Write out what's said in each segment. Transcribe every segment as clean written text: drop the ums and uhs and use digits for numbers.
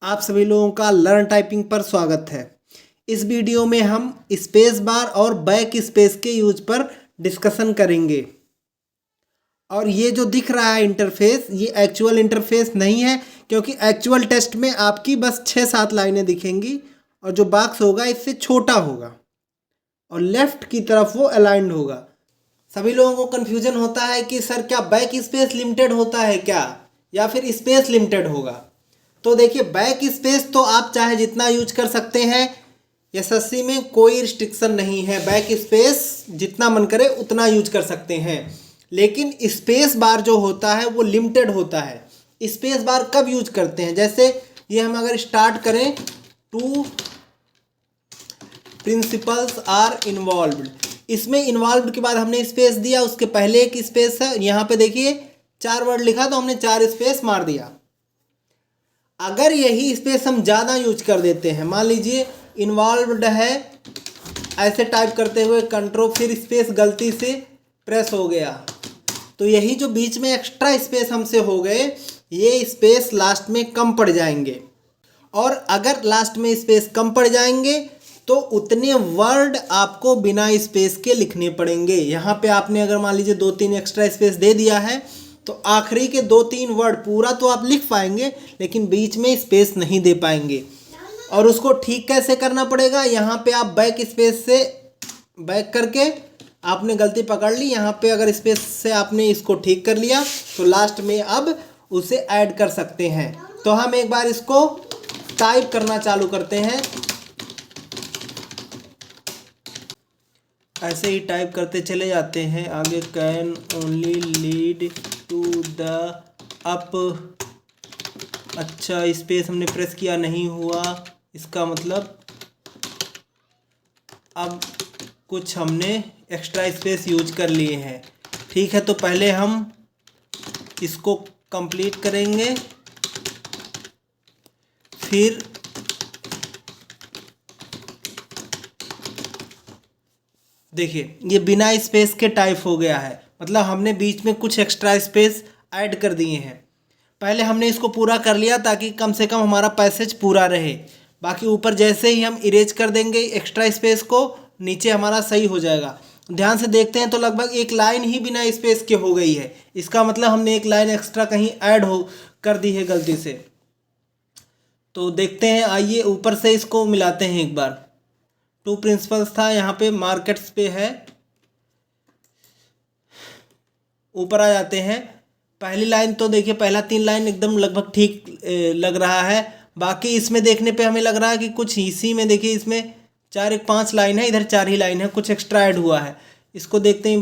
आप सभी लोगों का लर्न टाइपिंग पर स्वागत है। इस वीडियो में हम स्पेस बार और बैक स्पेस के यूज पर डिस्कशन करेंगे। और ये जो दिख रहा है इंटरफेस, ये एक्चुअल इंटरफेस नहीं है, क्योंकि एक्चुअल टेस्ट में आपकी बस 6-7 लाइनें दिखेंगी और जो बॉक्स होगा इससे छोटा होगा और लेफ्ट की तरफ वो अलाइंड होगा। सभी लोगों को कन्फ्यूजन होता है कि सर क्या बैक स्पेस लिमिटेड होता है क्या, या फिर स्पेस लिमिटेड होगा। तो देखिए, बैक स्पेस तो आप चाहे जितना यूज कर सकते हैं, एसएससी में कोई रिस्ट्रिक्शन नहीं है। बैक स्पेस जितना मन करे उतना यूज कर सकते हैं, लेकिन स्पेस बार जो होता है वो लिमिटेड होता है। स्पेस बार कब यूज करते हैं, जैसे ये हम अगर स्टार्ट करें, टू प्रिंसिपल्स आर इन्वॉल्व्ड, इसमें इन्वॉल्व्ड के बाद हमने स्पेस दिया, उसके पहले एक स्पेस है। यहाँ पे देखिए 4 वर्ड लिखा तो हमने 4 स्पेस मार दिया। अगर यही स्पेस हम ज़्यादा यूज कर देते हैं, मान लीजिए इन्वॉल्व्ड है, ऐसे टाइप करते हुए कंट्रोल फिर स्पेस गलती से प्रेस हो गया, तो यही जो बीच में एक्स्ट्रा स्पेस हमसे हो गए, ये स्पेस लास्ट में कम पड़ जाएंगे। और अगर लास्ट में स्पेस कम पड़ जाएंगे तो उतने वर्ड आपको बिना स्पेस के लिखने पड़ेंगे। यहाँ पे आपने अगर मान लीजिए 2-3 एक्स्ट्रा स्पेस दे दिया है, तो आखिरी के 2-3 वर्ड पूरा तो आप लिख पाएंगे, लेकिन बीच में स्पेस नहीं दे पाएंगे। और उसको ठीक कैसे करना पड़ेगा, यहाँ पे आप बैक स्पेस से बैक करके आपने गलती पकड़ ली, यहाँ पे अगर स्पेस से आपने इसको ठीक कर लिया तो लास्ट में अब उसे ऐड कर सकते हैं। तो हम एक बार इसको टाइप करना चालू करते हैं। ऐसे ही टाइप करते चले जाते हैं आगे। Can only lead to the up. अच्छा, स्पेस हमने प्रेस किया, नहीं हुआ, इसका मतलब अब कुछ हमने एक्स्ट्रा स्पेस यूज कर लिए हैं। ठीक है, तो पहले हम इसको कंप्लीट करेंगे, फिर देखिए ये बिना स्पेस के टाइप हो गया है, मतलब हमने बीच में कुछ एक्स्ट्रा स्पेस ऐड कर दिए हैं। पहले हमने इसको पूरा कर लिया ताकि कम से कम हमारा पैसेज पूरा रहे। बाकी ऊपर जैसे ही हम इरेज कर देंगे एक्स्ट्रा स्पेस को, नीचे हमारा सही हो जाएगा। ध्यान से देखते हैं तो लगभग एक लाइन ही बिना स्पेस के हो गई है। इसका मतलब हमने एक लाइन एक्स्ट्रा कहीं ऐड हो कर दी है गलती से। तो देखते हैं, आइए ऊपर से इसको मिलाते हैं एक बार। टू प्रिंसिपल्स था, यहाँ पे मार्केट्स पे है, ऊपर आ जाते हैं। पहली लाइन तो देखिए, पहला 3 लाइन एकदम लगभग ठीक लग रहा है। बाकी इसमें देखने पे हमें लग रहा है कि कुछ इसी में देखिए, इसमें 4-1-5 लाइन है, इधर 4 ही लाइन है, कुछ एक्स्ट्रा ऐड हुआ है। इसको देखते हैं,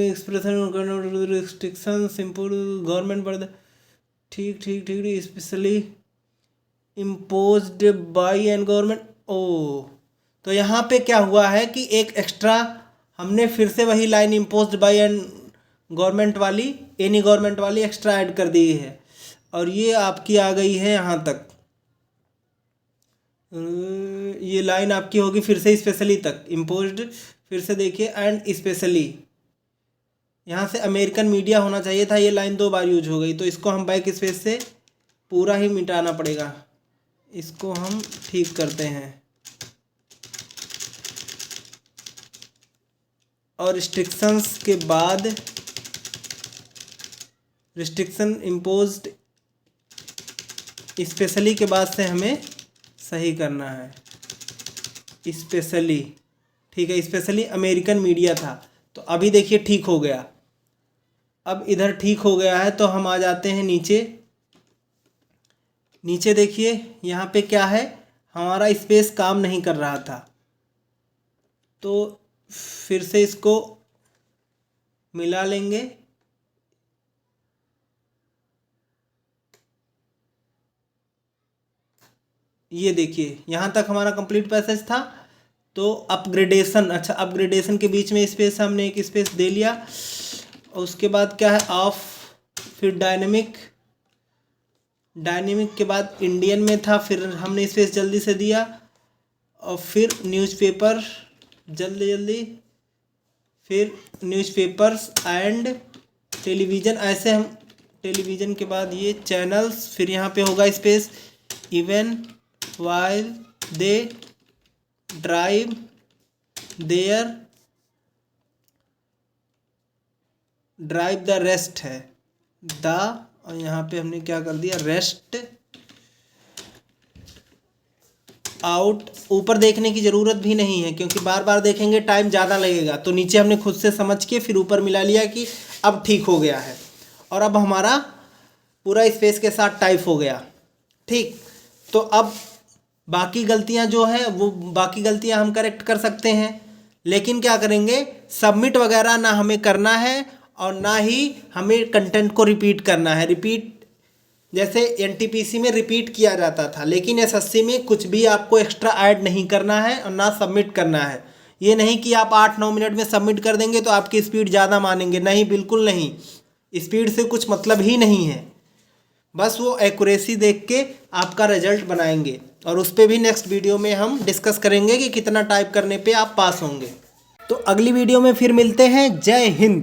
एक्सप्रेशन रिस्ट्रिक्शन सिंपल गवर्नमेंट पर ठीक ठीक ठीक specially imposed by an government. ओ, तो यहाँ पे क्या हुआ है कि एक एक्स्ट्रा हमने फिर से वही line imposed by an government वाली, एनी गवर्नमेंट वाली एक्स्ट्रा ऐड कर दी है, और ये आपकी आ गई है यहाँ तक। ये लाइन आपकी होगी फिर से स्पेशली तक, इम्पोज्ड, फिर से देखिए एंड स्पेशली। यहाँ से अमेरिकन मीडिया होना चाहिए था, ये लाइन 2 बार यूज हो गई, तो इसको हम बैक स्पेस से पूरा ही मिटाना पड़ेगा। इसको हम ठीक करते हैं, और रिस्ट्रिक्शंस के बाद रिस्ट्रिक्शन इम्पोज्ड स्पेशली के बाद से हमें सही करना है। स्पेशली, ठीक है, स्पेशली अमेरिकन मीडिया था, तो अभी देखिए ठीक हो गया। अब इधर ठीक हो गया है, तो हम आ जाते हैं नीचे। नीचे देखिए यहाँ पे क्या है, हमारा स्पेस काम नहीं कर रहा था, तो फिर से इसको मिला लेंगे। ये देखिए यहाँ तक हमारा कंप्लीट पैसेज था। तो अपग्रेडेशन, अच्छा अपग्रेडेशन के बीच में स्पेस हमने एक स्पेस दे लिया, और उसके बाद क्या है ऑफ, फिर डायनेमिक, डायनेमिक के बाद इंडियन में था, फिर हमने स्पेस जल्दी से दिया, और फिर न्यूज़पेपर जल्दी जल्दी, फिर न्यूज़पेपर्स एंड टेलीविज़न, ऐसे हम टेलीविज़न के बाद ये चैनल्स, फिर यहाँ पे होगा space even while they drive the rest है द, और यहाँ पे हमने क्या कर दिया, रेस्ट आउट। ऊपर देखने की ज़रूरत भी नहीं है क्योंकि बार बार देखेंगे टाइम ज़्यादा लगेगा, तो नीचे हमने खुद से समझ के फिर ऊपर मिला लिया कि अब ठीक हो गया है और अब हमारा पूरा स्पेस के साथ टाइप हो गया। ठीक, तो अब बाकी गलतियां जो हैं वो बाकी गलतियां हम करेक्ट कर सकते हैं, लेकिन क्या करेंगे, सबमिट वगैरह ना हमें करना है और ना ही हमें कंटेंट को रिपीट करना है। रिपीट जैसे एनटीपीसी में रिपीट किया जाता था, लेकिन एसएससी में कुछ भी आपको एक्स्ट्रा ऐड नहीं करना है और ना सबमिट करना है। ये नहीं कि आप 8-9 मिनट में सबमिट कर देंगे तो आपकी स्पीड ज़्यादा मानेंगे, नहीं, बिल्कुल नहीं। स्पीड से कुछ मतलब ही नहीं है, बस वो एक्यूरेसी देख के आपका रिजल्ट बनाएंगे और उस पर भी नेक्स्ट वीडियो में हम डिस्कस करेंगे कि कितना टाइप करने पे आप पास होंगे। तो अगली वीडियो में फिर मिलते हैं। जय हिंद।